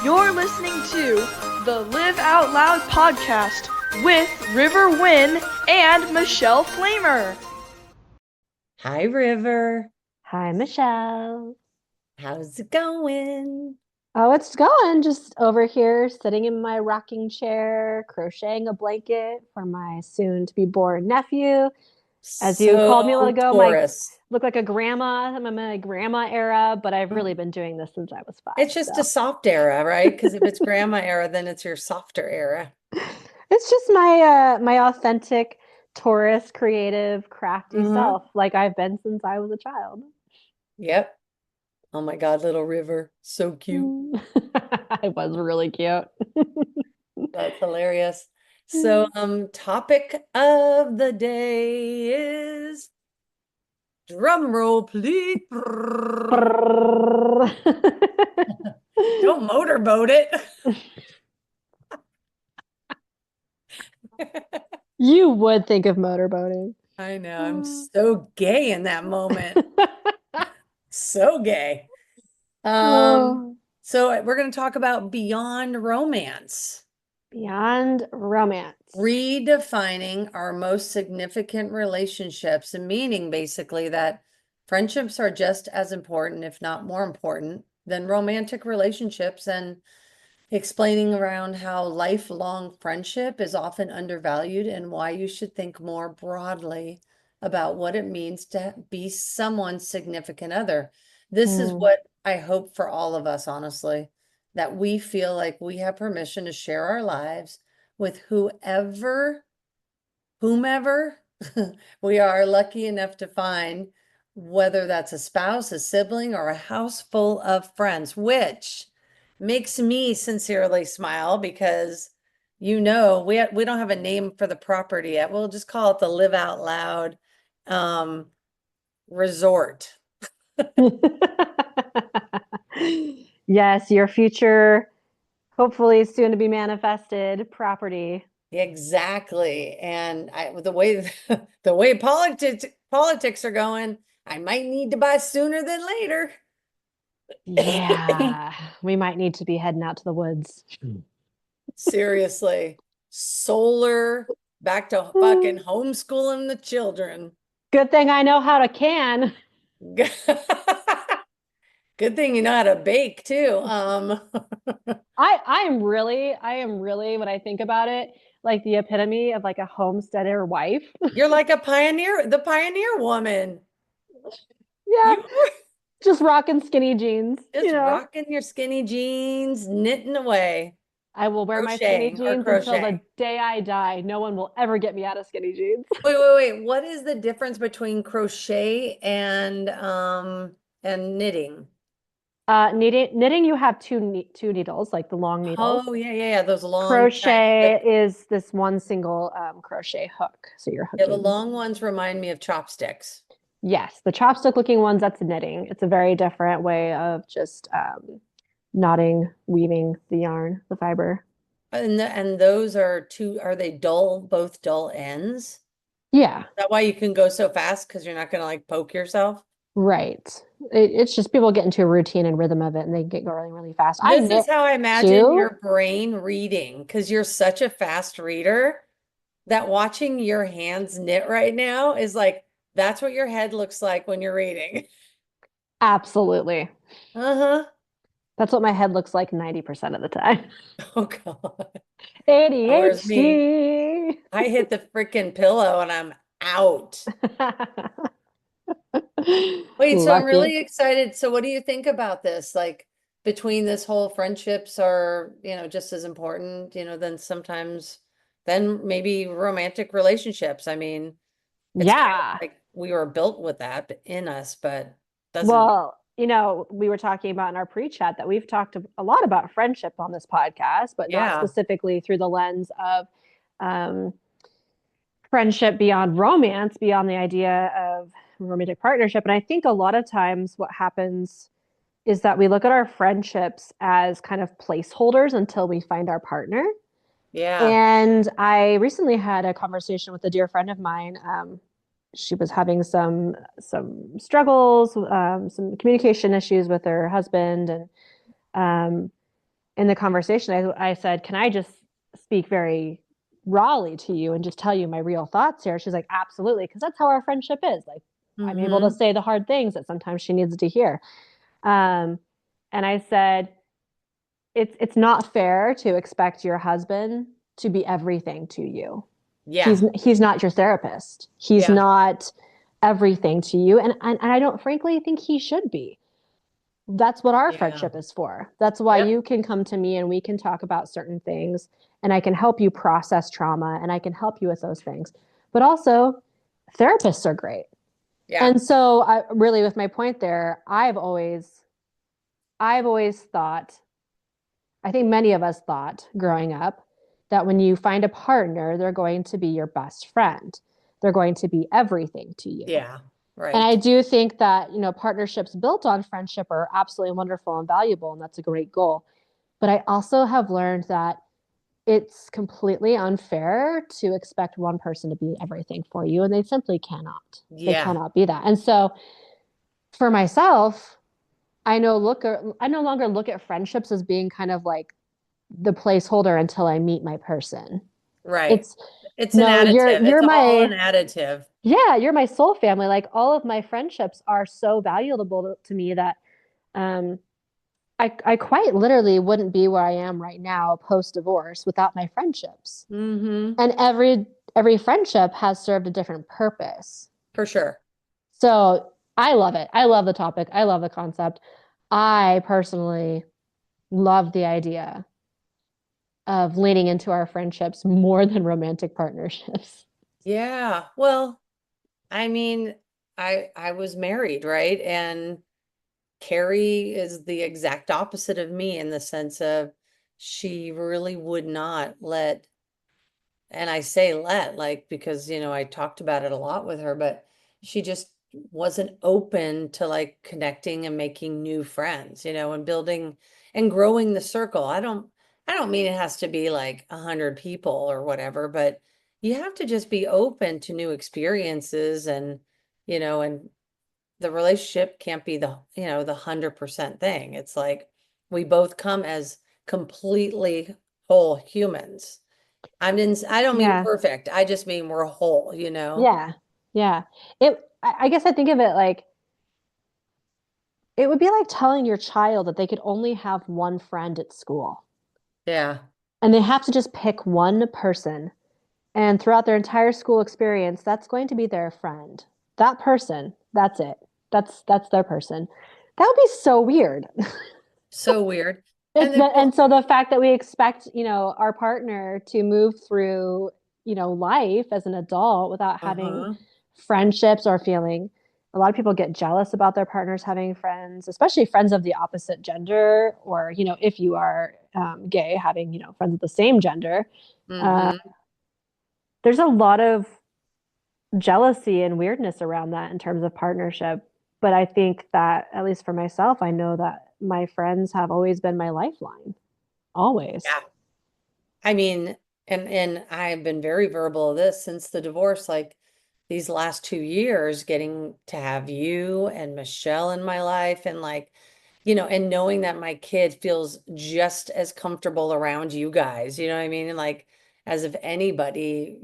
You're listening to the Live Out Loud podcast with River Wynn and Michelle Flamer. Hi, River. Hi, Michelle. How's it going? Oh, it's going. Just over here, sitting in my rocking chair, crocheting a blanket for my soon-to-be-born nephew. As you called me a little ago, Taurus. look like a grandma. I'm in my grandma era, but I've really been doing this since I was 5. It's just a soft era, right? Because if it's grandma era, then it's your softer era. It's just my authentic Taurus, creative, crafty self, like I've been since I was a child. Yep. Oh my God, little River. So cute. It was really cute. That's hilarious. So, topic of the day is drum roll, please. Don't motorboat it. You would think of motorboating. I know. I'm so gay in that moment. So gay. So we're going to talk about beyond romance. Beyond romance. Redefining our most significant relationships, and meaning basically that friendships are just as important, if not more important, than romantic relationships, and explaining around how lifelong friendship is often undervalued and why you should think more broadly about what it means to be someone's significant other. This is what I hope for all of us, honestly, that we feel like we have permission to share our lives with whomever we are lucky enough to find, whether that's a spouse, a sibling, or a house full of friends, which makes me sincerely smile because, we don't have a name for the property yet. We'll just call it the Live Out Loud resort. Yes, your future, hopefully soon to be manifested property. Exactly. And the way politics are going, I might need to buy sooner than later. Yeah, we might need to be heading out to the woods. Seriously. Solar, back to fucking homeschooling the children. Good thing I know how to can. Good thing you know how to bake too. I am really, when I think about it, like the epitome of like a homesteader wife. You're like the pioneer woman. Yeah. Just rocking skinny jeans. Rocking your skinny jeans, knitting away. I will wear my skinny jeans until the day I die. No one will ever get me out of skinny jeans. Wait. What is the difference between crochet and knitting? Knitting, you have two needles, like the long needles. Oh, yeah. Those long. Crochet is this one single crochet hook. So you're hooking. Yeah, the long ones remind me of chopsticks. Yes, the chopstick looking ones, that's knitting. It's a very different way of just knotting, weaving the yarn, the fiber. And those are they both dull ends? Yeah. Is that why you can go so fast? Because you're not going to like poke yourself? Right. It's just people get into a routine and rhythm of it, and they get going really fast. This is how I imagine your brain reading, because you're such a fast reader that watching your hands knit right now is like, that's what your head looks like when you're reading. Absolutely. Uh-huh. That's what my head looks like 90% of the time. Oh, God. ADHD. I hit the freaking pillow and I'm out. Wait, so I'm really excited. So what do you think about this? Like, between this whole friendships are, just as important, than maybe romantic relationships. I mean, it's kind of like we were built with that in us, but doesn't. Well, we were talking about in our pre-chat that we've talked a lot about friendship on this podcast, but not specifically through the lens of friendship beyond romance, beyond the idea of romantic partnership. And I think a lot of times what happens is that we look at our friendships as kind of placeholders until we find our partner. Yeah. And I recently had a conversation with a dear friend of mine. She was having some struggles, some communication issues with her husband. And in the conversation, I said, can I just speak very rawly to you and just tell you my real thoughts here? She's like, absolutely. Because that's how our friendship is. Like, I'm able to Mm-hmm. say the hard things that sometimes she needs to hear. And I said, it's not fair to expect your husband to be everything to you. Yeah. He's not your therapist. He's Yeah. not everything to you. And I don't frankly think he should be. That's what our Yeah. friendship is for. That's why Yep. you can come to me and we can talk about certain things and I can help you process trauma and I can help you with those things. But also, therapists are great. Yeah. And so I really with my point there, I've always thought, I think many of us thought growing up that when you find a partner, they're going to be your best friend. They're going to be everything to you. Yeah. And I Right. do think that, partnerships built on friendship are absolutely wonderful and valuable, and that's a great goal. But I also have learned that it's completely unfair to expect one person to be everything for you, and they simply cannot. They Yeah. cannot be that. And so for myself, I no longer look at friendships as being kind of like the placeholder until I meet my person. Right. It's It's an no, additive. you're It's all an my additive. yeah, you're my soul family. Like all of my friendships are so valuable to me that um I quite literally wouldn't be where I am right now post divorce without my friendships. Mm-hmm. And every friendship has served a different purpose. For sure. So I love it. I love the topic. I love the concept. I personally love the idea of leaning into our friendships more than romantic partnerships. Yeah. Well, I mean, I was married, right? And Carrie is the exact opposite of me in the sense of she really would not let, and I say let, like, because, I talked about it a lot with her, but she just wasn't open to like connecting and making new friends, and building and growing the circle. I don't mean it has to be like 100 people or whatever, but you have to just be open to new experiences and the relationship can't be the 100% thing. It's like we both come as completely whole humans. I don't mean Yeah. perfect. I just mean we're whole. Yeah. Yeah. I guess I think of it like it would be like telling your child that they could only have one friend at school Yeah. and they have to just pick one person. And throughout their entire school experience, that's going to be their friend. That person, that's it. That's their person. That would be so weird. So weird. And then, And well, so the fact that we expect, our partner to move through, life as an adult without having uh-huh. friendships or feeling a lot of people get jealous about their partners having friends, especially friends of the opposite gender, or, if you are gay, having, friends of the same gender. Uh, Mm-hmm. there's a lot of jealousy and weirdness around that in terms of partnership. But I think that, at least for myself, I know that my friends have always been my lifeline, always. Yeah. I mean, and I've been very verbal of this since the divorce, like these last 2 years, getting to have you and Michelle in my life and like, and knowing that my kid feels just as comfortable around you guys, you know what I mean? And like as if anybody,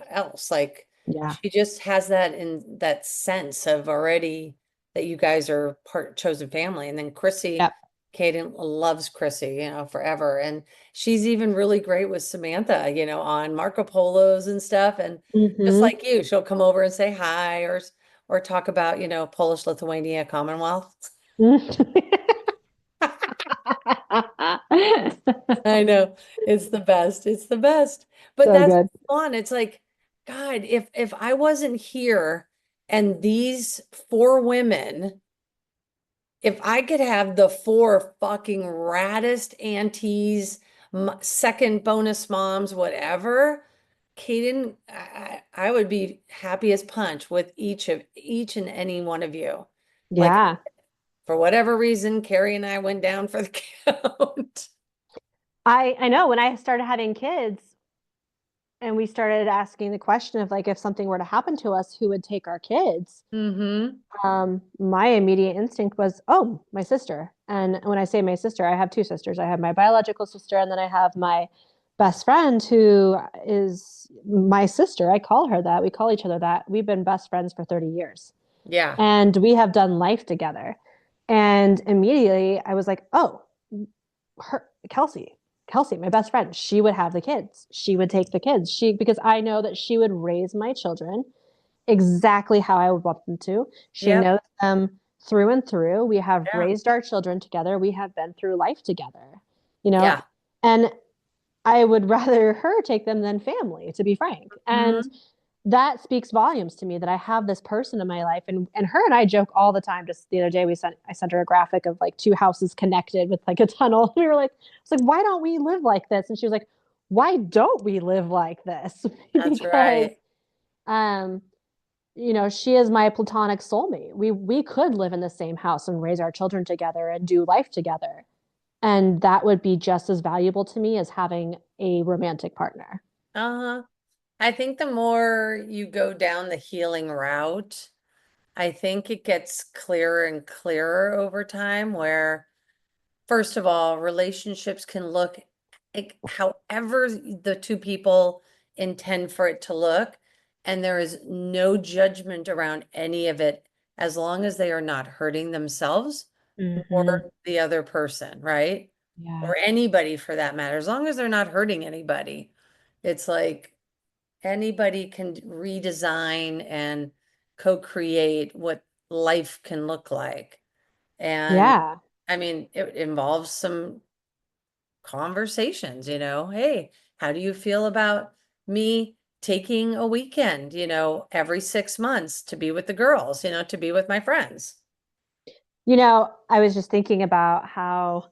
else. Like Yeah. she just has that in that sense of already that you guys are part chosen family. And then Chrissy, Yep. Kaden loves Chrissy, forever. And she's even really great with Samantha, on Marco Polos and stuff. And just Hmm. like you, she'll come over and say hi or talk about, Polish Lithuania Commonwealth. I know. It's the best. It's the best. But So that's good. fun. It's like, God, if I wasn't here and these four women, if I could have the four fucking raddest aunties, second bonus moms, whatever, Kaden, I would be happy as punch with each and any one of you. Like Yeah. for whatever reason, Carrie and I went down for the count. I know when I started having kids, and we started asking the question of like, if something were to happen to us, who would take our kids? Mm-hmm. My immediate instinct was, oh, my sister. And when I say my sister, I have two sisters. I have my biological sister, and then I have my best friend who is my sister. I call her that. We call each other that. We've been best friends for 30 years, Yeah. and we have done life together. And immediately I was like, oh, her, Kelsey, my best friend, she would have the kids. She would take the kids. Because I know that she would raise my children exactly how I would want them to. She Yep. knows them through and through. We have Yeah. raised our children together. We have been through life together, you know, Yeah. and I would rather her take them than family, to be frank. And Mm-hmm. that speaks volumes to me that I have this person in my life. And her and I joke all the time. Just the other day, I sent her a graphic of like two houses connected with like a tunnel. We were like, it's like, why don't we live like this? And she was like, why don't we live like this? That's Because right. um she is my platonic soulmate. We could live in the same house and raise our children together and do life together. And that would be just as valuable to me as having a romantic partner. Uh-huh. I think the more you go down the healing route, I think it gets clearer and clearer over time where, first of all, relationships can look however the two people intend for it to look, and there is no judgment around any of it as long as they are not hurting themselves Mm-hmm. or the other person, right? Yeah. Or anybody for that matter, as long as they're not hurting anybody. It's like anybody can redesign and co-create what life can look like. And Yeah. I mean, it involves some conversations, hey, how do you feel about me taking a weekend, every 6 months to be with the girls, to be with my friends? I was just thinking about how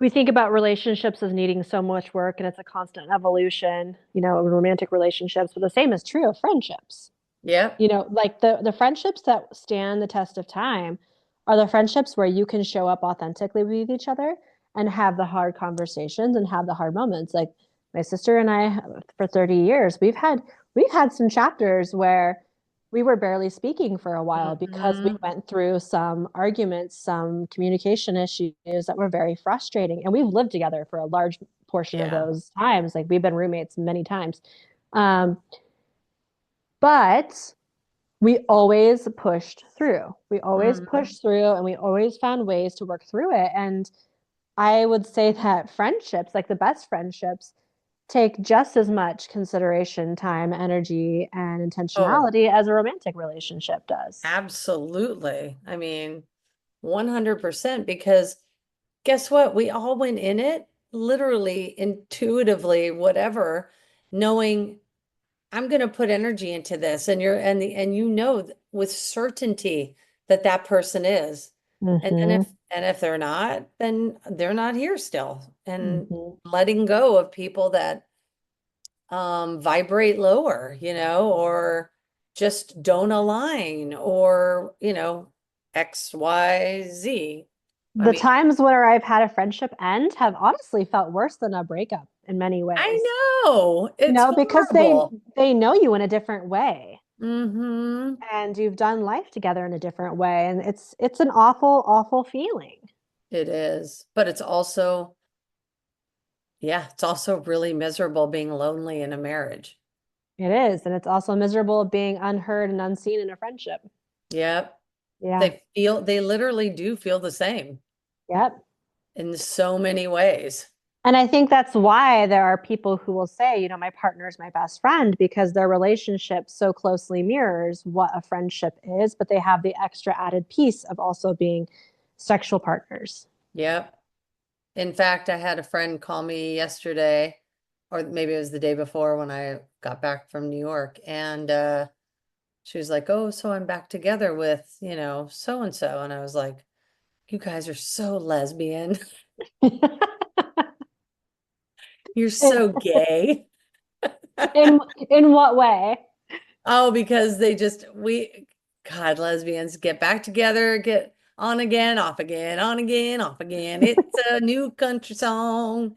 we think about relationships as needing so much work and it's a constant evolution, romantic relationships, but the same is true of friendships. Yep. Like the friendships that stand the test of time are the friendships where you can show up authentically with each other and have the hard conversations and have the hard moments. Like my sister and I, for 30 years, we've had some chapters where we were barely speaking for a while because we Hmm. went through some arguments, some communication issues that were very frustrating. And we've lived together for a large portion of Yeah. those times. Like we've been roommates many times. Um, but we always pushed through. We always Hmm. pushed through and we always found ways to work through it. And I would say that friendships, like the best friendships, take just as much consideration, time, energy, and Oh, intentionality as a romantic relationship does. absolutely. I mean, 100%, because guess what? We all went in it literally, intuitively, whatever, knowing I'm going to put energy into this, and with certainty that that person is. And then Mm-hmm. if they're not, then they're not here still. And Mm-hmm. letting go of people that vibrate lower, or just don't align, or, X, Y, Z. I The mean, times where I've had a friendship end have honestly felt worse than a breakup in many I ways. know it's Because they horrible. they know you in a different way. Mm-hmm. And you've done life together in a different way, and it's an awful feeling. It is, but it's also really miserable being lonely in a marriage. It is, and it's also miserable being unheard and unseen in a friendship. Yep. Yeah. They literally do feel the same Yep. in so many ways. And I think that's why there are people who will say, my partner is my best friend because their relationship so closely mirrors what a friendship is, but they have the extra added piece of also being sexual partners. Yep. In fact, I had a friend call me yesterday, or maybe it was the day before when I got back from New York, and she was like, "Oh, so I'm back together with, so and so." And I was like, "You guys are so lesbian. You're in so gay." in what way? Oh, because God, lesbians get back together, get on again, off again, on again, off again. It's a new country song.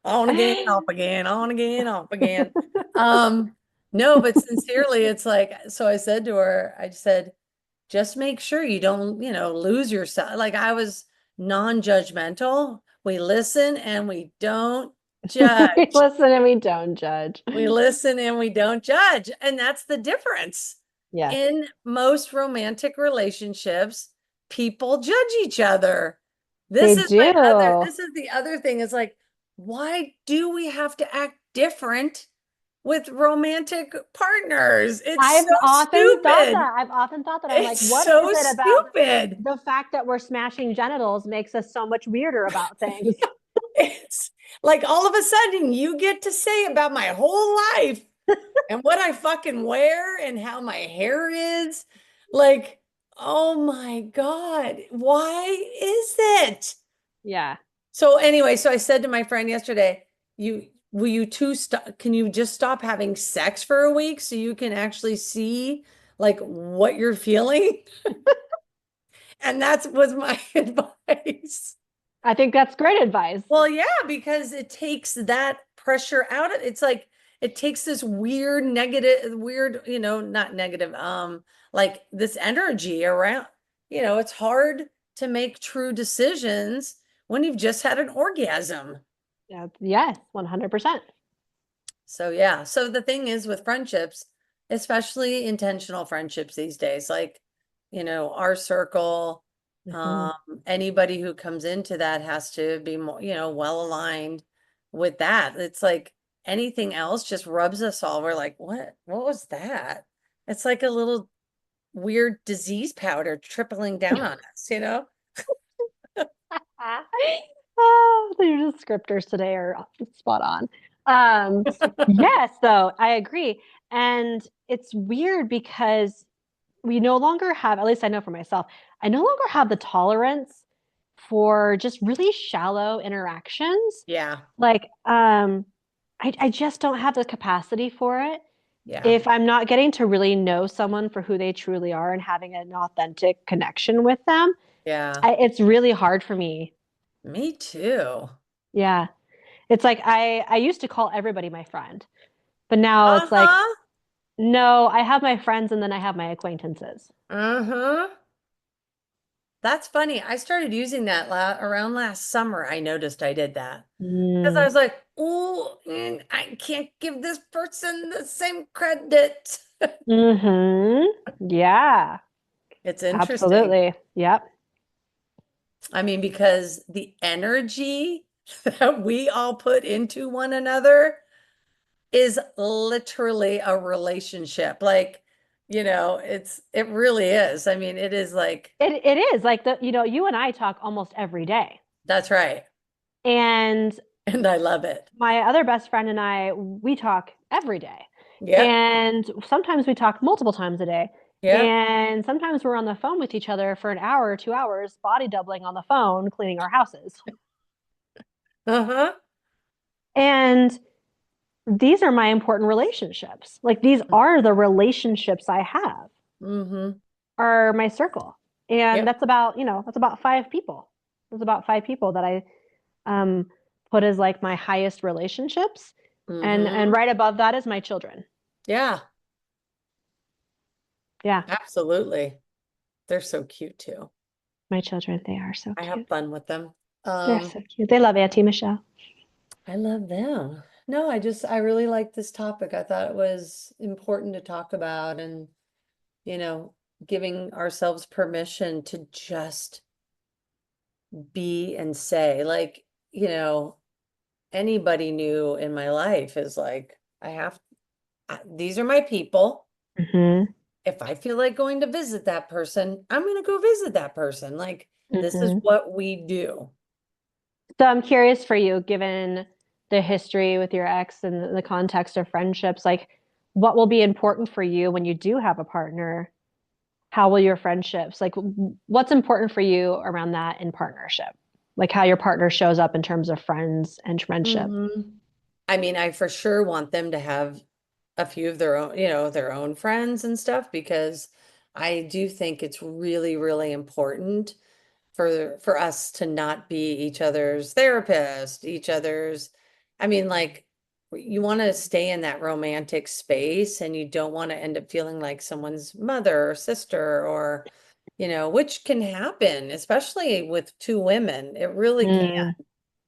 On again, off again, on again, off again. No, but sincerely, it's like, so I said to her, I said, just make sure you don't, lose yourself. Like I was non-judgmental. We listen and we don't judge. We listen and we don't judge. We listen and we don't judge. And that's the difference. Yes, In most romantic relationships, people judge each other. they This is do. this is the other thing is like, why do we have to act different with romantic partners? It's I've so often thought stupid. that. I've often thought that. I'm like, It's what so is it about stupid. the fact that we're smashing genitals makes us so much weirder about things? It's like all of a sudden you get to say about my whole life and what I fucking wear and how my hair is. Like, oh my God, why is it? Yeah. So anyway, so I said to my friend yesterday, will you two stop, can you just stop having sex for a week so you can actually see like what you're feeling? And that was my advice. I think that's great advice. Well, yeah, because it takes that pressure out of it's like it takes this weird negative, weird, not negative, like this energy around, it's hard to make true decisions when you've just had an orgasm. Yeah, yes, 100%. So yeah, so the thing is with friendships, especially intentional friendships these days, like, our circle, Mhm. um, anybody who comes into that has to be more, well aligned with that. It's like anything else just rubs us all. We're like, what was that? It's like a little weird disease powder trickling down on us? Oh, your descriptors today are spot on. Yes, though, I agree. And it's weird because we no longer have, at least I know for myself, I no longer have the tolerance for just really shallow interactions. Yeah, Like, I just don't have the capacity for it. yeah, If I'm not getting to really know someone for who they truly are and having an authentic connection with them, yeah. it's really hard for me. Me too. Yeah. It's like I used to call everybody my friend, but now it's like, Uh-huh. no, I have my friends and then I have my acquaintances. Uh-huh. That's funny. I started using that around last summer. I noticed I did that because I Mm. was like, "Oh, I can't give this person the same credit." Hmm. Yeah, It's interesting. absolutely. Yep. I mean, because the energy that we all put into one another is literally a relationship. Like, it really is. I mean, it is like, It is like you and I talk almost every day. that's right. And And I love it. my other best friend and I, we talk every day. Yep. And sometimes we talk multiple times a day. Yep. And sometimes we're on the phone with each other for an hour or 2 hours, body doubling on the phone, cleaning our houses. Uh-huh. And these are my important relationships. Like these are the relationships I have, Mm-hmm. are my circle. And Yep. that's about 5 people. That's about 5 people that I um, put as like my highest relationships. And Mm-hmm. right above that is my children. Yeah, Yeah, absolutely. They're so cute too. my children, they are so I have cute. fun with them. They're so cute. They love Auntie Michelle. I love them. No, I really like this topic. I thought it was important to talk about and, you know, giving ourselves permission to just be and say, like, anybody new in my life is like, these are my people. Hmm. If I feel like going to visit that person, I'm going to go visit that person. Like, this is Hmm. what we do. So I'm curious for you, given the history with your ex and the context of friendships, like what will be important for you when you do have a partner? How will your friendships, like what's important for you around that in partnership? Like how your partner shows up in terms of friends and friendship. Mhm. I mean, I for sure want them to have a few of their own, their own friends and stuff because I do think it's really, really important for us to not be each other's therapist, each other's, I mean, like, you want to stay in that romantic space and you don't want to end up feeling like someone's mother or sister or, which can happen, especially with two women. It really can.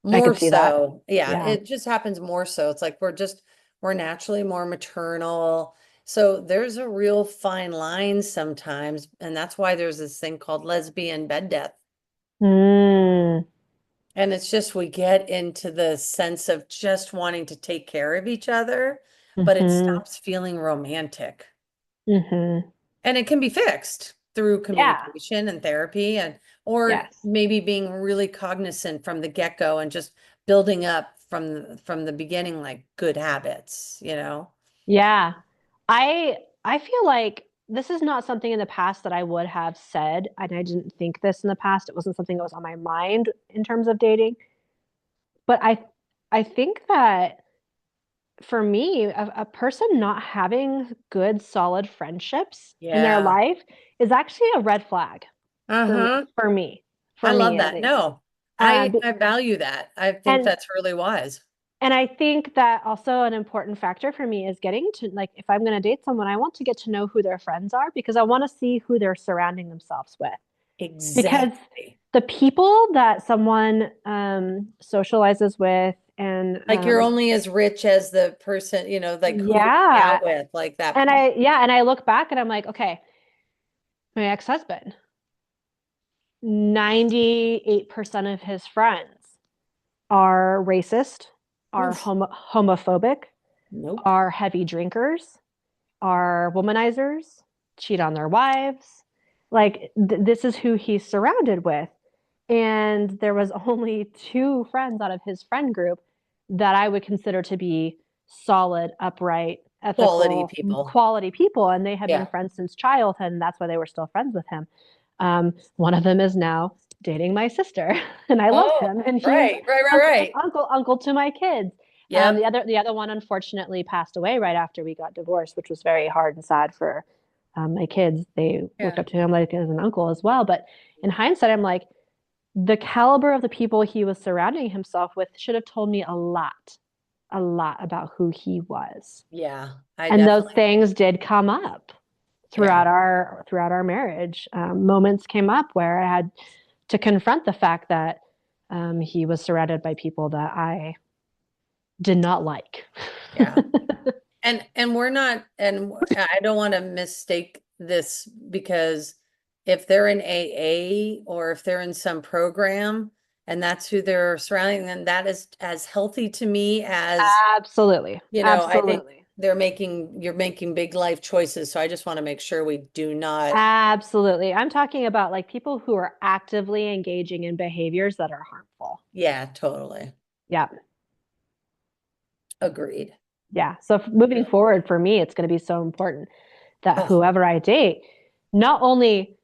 Mm, I More could see that. so. Yeah, Yeah. it just happens more so. It's like we're naturally more maternal. So there's a real fine line sometimes, and that's why there's this thing called lesbian bed death. Mm, And it's just we get into the sense of just wanting to take care of each other, but it hmm stops feeling romantic. hmm And it can be fixed through Yeah. communication and therapy or Yes. maybe being really cognizant from the get-go and just building up from the beginning like good habits. Yeah. I feel like this is not something in the past that I would have said, and I didn't think this in the past. It wasn't something that was on my mind in terms of dating. But I think that for me, a person not having good, solid friendships in their Yeah. life is actually a red flag for Uh-huh. for me, I for love me at that. least. No, Um, I value that. I think and that's really wise. and I think that also an important factor for me is getting to like if I'm going to date someone, I want to get to know who their friends are because I want to see who they're surrounding themselves with. Because Exactly. the people that someone socializes with and Like you're only as rich as the person, like who you hang yeah, out with, like that. and I look back and I'm like, okay, my ex-husband, 98% of his friends are racist, are Oof. homophobic, Nope. are heavy drinkers, are womanizers, cheat on their wives. Like this is who he's surrounded with. And there was only two friends out of his friend group that I would consider to be solid, upright, Quality ethical, people. quality people. And they had been Yeah. friends since childhood, and that's why they were still friends with him. One of them is now dating my sister, and I love Oh, him, and he is right, right, right, right. uncle to my kids. Yep. The other one unfortunately passed away right after we got divorced, which was very hard and sad for my kids. They looked Yeah. up to him like as an uncle as well. But in hindsight, I'm like, the caliber of the people he was surrounding himself with should have told me a lot about who he was. Yeah. I And those definitely, things did come up yeah. throughout our marriage. Moments came up where I had to confront the fact that he was surrounded by people that I did not like. Yeah. And we're not, and I don't want to mistake this because if they're in AA or if they're in some program and that's who they're surrounding, then that is as healthy to me as, Absolutely. I think Absolutely. you're making big life choices. So I just want to make sure we do not. Absolutely. I'm talking about like people who are actively engaging in behaviors that are harmful. Yeah, totally. Yeah. Agreed. Yeah. So moving forward for me, it's going to be so important that Oh, whoever I date not only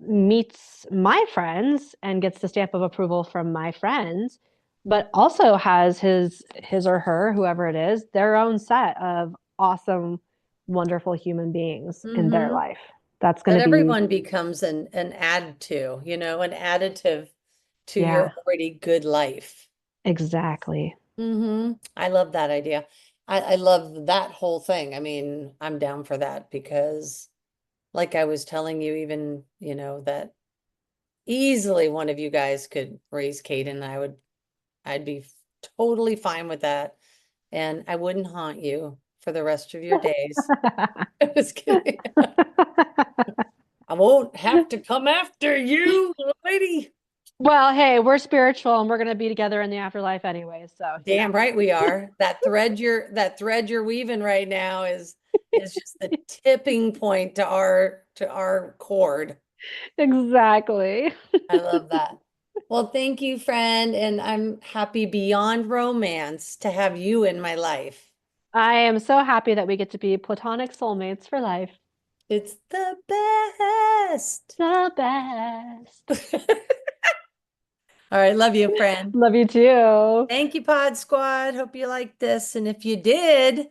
meets my friends and gets the stamp of approval from my friends, but also has his or her, whoever it is, their own set of awesome, wonderful human beings in their mm-hmm. life. That's going That to be, everyone becomes an add to, an additive to your yeah, already good life. exactly. I love that idea. I love that whole thing. I mean, I'm down for that because like I was telling you, even, that easily one of you guys could raise Caden. I'd be totally fine with that. And I wouldn't haunt you for the rest of your days. I was kidding. I won't have to come after you, lady. Well, hey, we're spiritual and we're going to be together in the afterlife anyway, so. Damn right we are. That thread you're weaving right now is just the tipping point to our cord. Exactly. I love that. Well, thank you, friend, and I'm happy beyond romance to have you in my life. I am so happy that we get to be platonic soulmates for life. It's the best. The best. All right, love you, friend. Love you too. Thank you, Pod Squad. Hope you liked this. And if you did,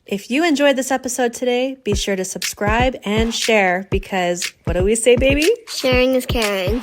If you enjoyed this episode today, be sure to subscribe and share because what do we say, baby? Sharing is caring.